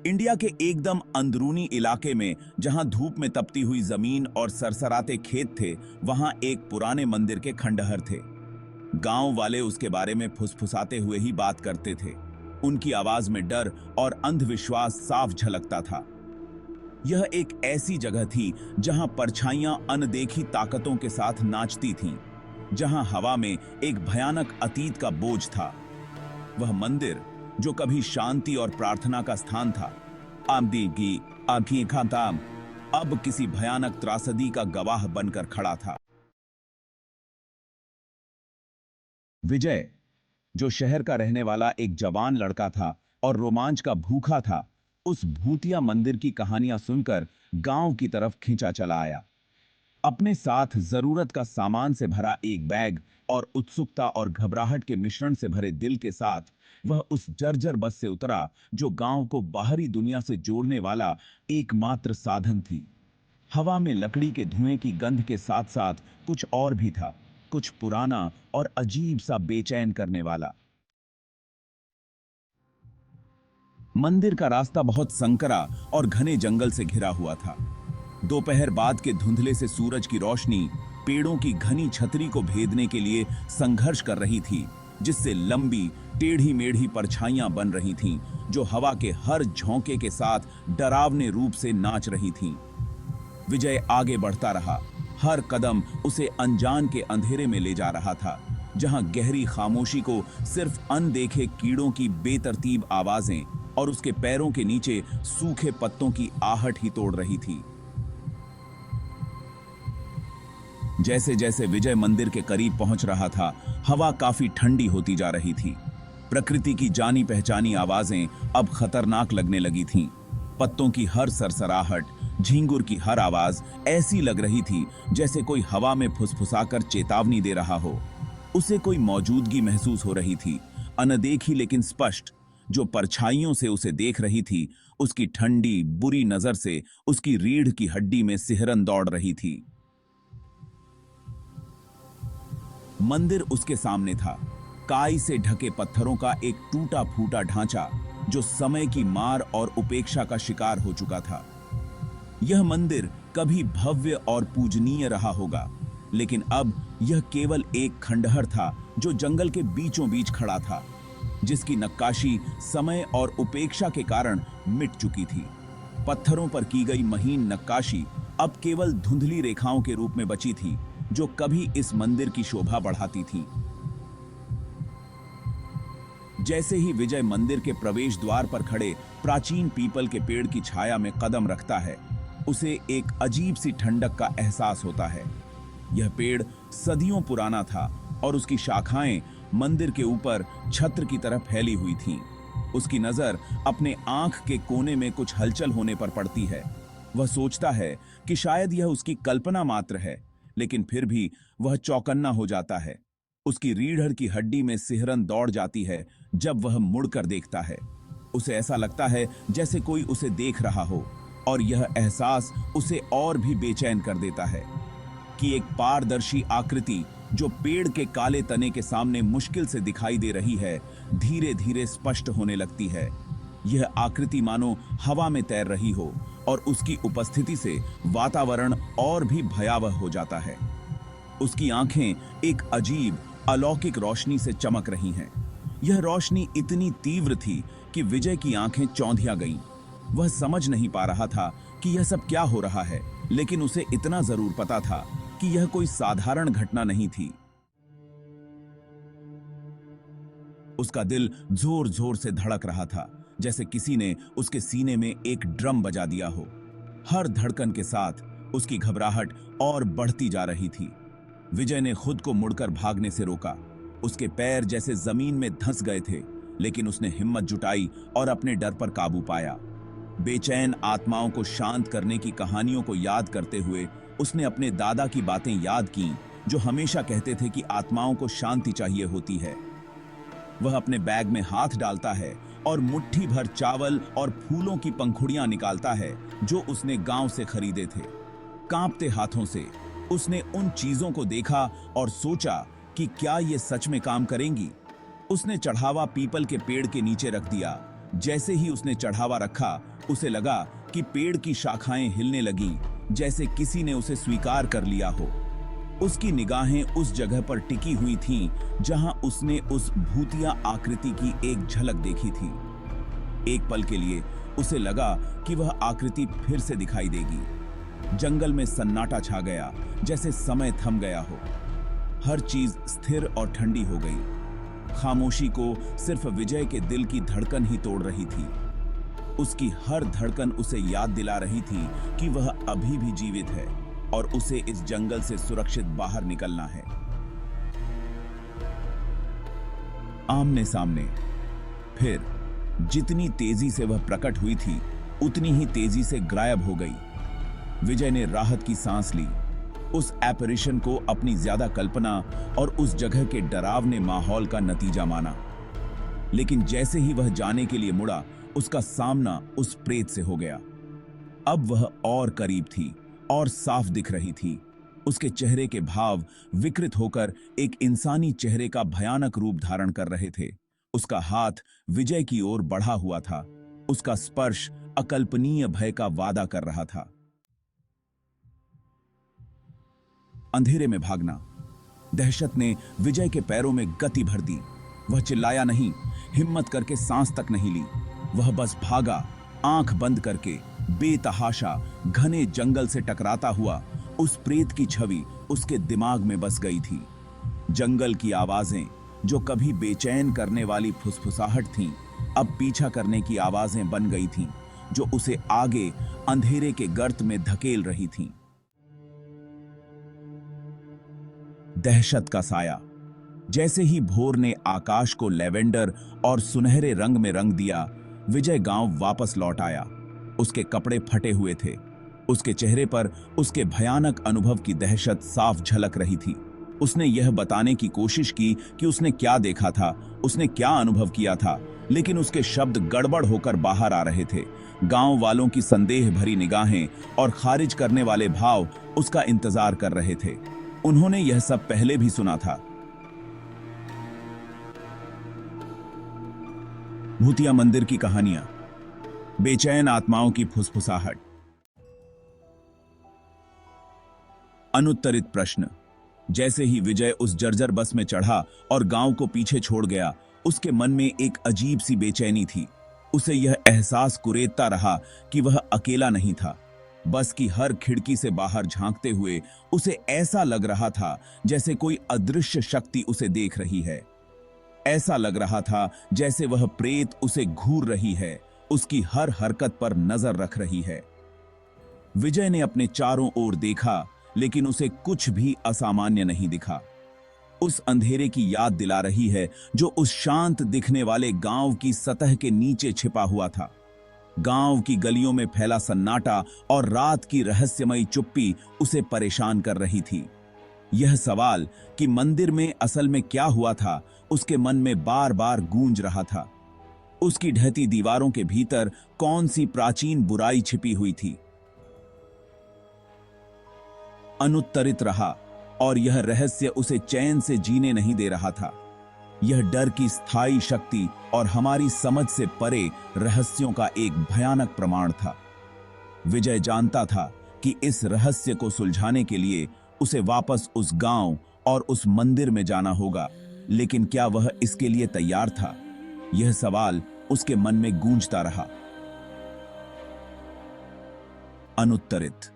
India के एकदम अंदरूनी इलाके में जहां धूप में तपती हुई जमीन और सरसराते खेत थे, वहां एक पुराने मंदिर के खंडहर थे। गांव वाले उसके बारे में फुसफुसाते हुए ही बात करते थे। उनकी आवाज में डर और अंधविश्वास साफ झलकता था। यह एक ऐसी जगह थी जहां परछाइयां अनदेखी ताकतों के साथ नाचती थीं, जहां हवा में एक भयानक अतीत का बोझ था। वह मंदिर जो कभी शांति और प्रार्थना का स्थान था, आमदीगी आंखें खाताम, अब किसी भयानक त्रासदी का गवाह बनकर खड़ा था। विजय, जो शहर का रहने वाला एक जवान लड़का था और रोमांच का भूखा था, उस भूतिया मंदिर की कहानियां सुनकर गांव की तरफ खींचा चला आया। अपने साथ जरूरत का सामान से भरा एक बैग और उत्सुकता और घबराहट के मिश्रण से भरे दिल के साथ वह उस जर्जर बस से उतरा जो गांव को बाहरी दुनिया से जोड़ने वाला एकमात्र साधन थी। हवा में लकड़ी के धुएं की गंध के साथ साथ कुछ और भी था, कुछ पुराना और अजीब सा बेचैन करने वाला। मंदिर का रास्ता बहुत संकरा और घने जंगल से घिरा हुआ था। दोपहर बाद के धुंधले से सूरज की रोशनी पेड़ों की घनी छतरी को भेदने के लिए संघर्ष कर रही थी, जिससे लंबी टेढ़ी मेढ़ी परछाइयां बन रही थीं, जो हवा के हर झोंके के साथ डरावने रूप से नाच रही थीं। विजय आगे बढ़ता रहा। हर कदम उसे अनजान के अंधेरे में ले जा रहा था, जहां गहरी खामोशी को सिर्फ अनदेखे कीड़ों की बेतरतीब आवाजें और उसके पैरों के नीचे सूखे पत्तों की आहट ही तोड़ रही थी। जैसे जैसे विजय मंदिर के करीब पहुंच रहा था, हवा काफी ठंडी होती जा रही थी। प्रकृति की जानी पहचानी आवाजें अब खतरनाक लगने लगी थीं। पत्तों की हर सरसराहट, झींगुर की हर आवाज ऐसी लग रही थी जैसे कोई हवा में फुसफुसाकर चेतावनी दे रहा हो। उसे कोई मौजूदगी महसूस हो रही थी, अनदेखी लेकिन स्पष्ट, जो परछाइयों से उसे देख रही थी। उसकी ठंडी बुरी नजर से उसकी रीढ़ की हड्डी में सिहरन दौड़ रही थी। मंदिर उसके सामने था, काई से ढके पत्थरों का एक टूटा फूटा ढांचा जो समय की मार और उपेक्षा का शिकार हो चुका था। यह मंदिर कभी भव्य और पूजनीय रहा होगा, लेकिन अब यह केवल एक खंडहर था जो जंगल के बीचों बीच खड़ा था, जिसकी नक्काशी समय और उपेक्षा के कारण मिट चुकी थी। पत्थरों पर की गई महीन नक्काशी अब केवल धुंधली रेखाओं के रूप में बची थी, जो कभी इस मंदिर की शोभा बढ़ाती थीं। जैसे ही विजय मंदिर के प्रवेश द्वार पर खड़े प्राचीन पीपल के पेड़ की छाया में कदम रखता है, उसे एक अजीब सी ठंडक का एहसास होता है। यह पेड़ सदियों पुराना था और उसकी शाखाएं मंदिर के ऊपर छत्र की तरह फैली हुई थीं। उसकी नजर अपने आंख के कोने में कुछ हलचल होने पर पड़ती है। वह सोचता है कि शायद यह उसकी कल्पना मात्र है, लेकिन फिर भी वह चौकन्ना हो जाता है। उसकी रीढ़ की हड्डी में सिहरन दौड़ जाती है जब वह मुड़कर देखता है। उसे ऐसा लगता है जैसे कोई उसे देख रहा हो, और यह एहसास उसे और भी बेचैन कर देता है कि एक पारदर्शी आकृति जो पेड़ के काले तने के सामने मुश्किल से दिखाई दे रही है, धीरे धीरे स्पष्ट होने लगती है। यह आकृति मानो हवा में तैर रही हो, और उसकी उपस्थिति से वातावरण और भी भयावह हो जाता है। उसकी आंखें एक अजीब अलौकिक रोशनी से चमक रही हैं। यह रोशनी इतनी तीव्र थी कि विजय की आंखें चौंधिया गईं। वह समझ नहीं पा रहा था कि यह सब क्या हो रहा है, लेकिन उसे इतना जरूर पता था कि यह कोई साधारण घटना नहीं थी। उसका दिल जोर जोर से धड़क रहा था, जैसे किसी ने उसके सीने में एक ड्रम बजा दिया हो। हर धड़कन के साथ उसकी घबराहट और बढ़ती जा रही थी। विजय ने खुद को मुड़कर भागने से रोका। उसके पैर जैसे जमीन में धंस गए थे, लेकिन उसने हिम्मत जुटाई और अपने डर पर काबू पाया। बेचैन आत्माओं को शांत करने की कहानियों को याद करते हुए उसने अपने दादा की बातें याद कीं, जो हमेशा कहते थे कि आत्माओं को शांति चाहिए होती है। वह अपने बैग में हाथ डालता है और मुट्ठी भर चावल और फूलों की पंखुड़ियां निकालता है जो उसने गांव से खरीदे थे। कांपते हाथों से उसने उन चीजों को देखा और सोचा कि क्या ये सच में काम करेंगी। उसने चढ़ावा पीपल के पेड़ के नीचे रख दिया, जैसे ही उसने चढ़ावा रखा, उसे लगा कि पेड़ की शाखाएं हिलने लगीं, जैसे किसी ने उसे स्वीकार कर लिया हो। उसकी निगाहें उस जगह पर टिकी हुई थीं, जहां उसने उस भूतिया आकृति की एक झलक देखी थी। एक पल के लिए उसे लगा कि वह आकृति फिर से दिखाई देगी। जंगल में सन्नाटा छा गया, जैसे समय थम गया हो। हर चीज स्थिर और ठंडी हो गई। खामोशी को सिर्फ विजय के दिल की धड़कन ही तोड़ रही थी। उसकी हर धड़कन उसे याद दिला रही थी कि वह अभी भी जीवित है और उसे इस जंगल से सुरक्षित बाहर निकलना है। आमने सामने। फिर जितनी तेजी से वह प्रकट हुई थी, उतनी ही तेजी से गायब हो गई। विजय ने राहत की सांस ली। उस एपरिशन को अपनी ज्यादा कल्पना और उस जगह के डरावने माहौल का नतीजा माना। लेकिन जैसे ही वह जाने के लिए मुड़ा, उसका सामना उस प्रेत से हो गया। अब वह और करीब थी और साफ दिख रही थी। उसके चेहरे के भाव विकृत होकर एक इंसानी चेहरे का भयानक रूप धारण कर रहे थे। उसका हाथ विजय की ओर बढ़ा हुआ था। उसका स्पर्श अकल्पनीय भय का वादा कर रहा था। अंधेरे में भागना। दहशत ने विजय के पैरों में गति भर दी। वह चिल्लाया नहीं, हिम्मत करके सांस तक नहीं ली। वह बस भागा, आंख बंद करके, बेतहाशा घने जंगल से टकराता हुआ। उस प्रेत की छवि उसके दिमाग में बस गई थी। जंगल की आवाजें, जो कभी बेचैन करने वाली फुसफुसाहट थीं, अब पीछा करने की आवाजें बन गई थीं, जो उसे आगे अंधेरे के गर्त में धकेल रही थीं। दहशत का साया। जैसे ही भोर ने आकाश को लेवेंडर और सुनहरे रंग में रंग दिया, विजय गांव वापस लौट आया। उसके कपड़े फटे हुए थे। उसके चेहरे पर उसके भयानक अनुभव की दहशत साफ झलक रही थी। उसने यह बताने की कोशिश की कि उसने क्या देखा था, उसने क्या अनुभव किया था, लेकिन उसके शब्द गड़बड़ होकर बाहर आ रहे थे। गांव वालों की संदेह भरी निगाहें और खारिज करने वाले भाव उसका इंतजार कर रहे थे। उन्होंने यह सब पहले भी सुना था। भूतिया मंदिर की कहानियां, बेचैन आत्माओं की फुसफुसाहट। अनुत्तरित प्रश्न। जैसे ही विजय उस जर्जर बस में चढ़ा और गांव को पीछे छोड़ गया, उसके मन में एक अजीब सी बेचैनी थी। उसे यह एहसास कुरेदता रहा कि वह अकेला नहीं था। बस की हर खिड़की से बाहर झांकते हुए उसे ऐसा लग रहा था जैसे कोई अदृश्य शक्ति उसे देख रही है। ऐसा लग रहा था जैसे वह प्रेत उसे घूर रही है, उसकी हर हरकत पर नजर रख रही है। विजय ने अपने चारों ओर देखा, लेकिन उसे कुछ भी असामान्य नहीं दिखा। उस अंधेरे की याद दिला रही है जो उस शांत दिखने वाले गांव की सतह के नीचे छिपा हुआ था। गांव की गलियों में फैला सन्नाटा और रात की रहस्यमयी चुप्पी उसे परेशान कर रही थी। यह सवाल कि मंदिर में असल में क्या हुआ था, उसके मन में बार बार गूंज रहा था। उसकी ढहती दीवारों के भीतर कौन सी प्राचीन बुराई छिपी हुई थी, अनुत्तरित रहा, और यह रहस्य उसे चैन से जीने नहीं दे रहा था। यह डर की स्थायी शक्ति और हमारी समझ से परे रहस्यों का एक भयानक प्रमाण था। विजय जानता था कि इस रहस्य को सुलझाने के लिए उसे वापस उस गांव और उस मंदिर में जाना होगा, लेकिन क्या वह इसके लिए तैयार था? यह सवाल उसके मन में गूंजता रहा। अनुत्तरित।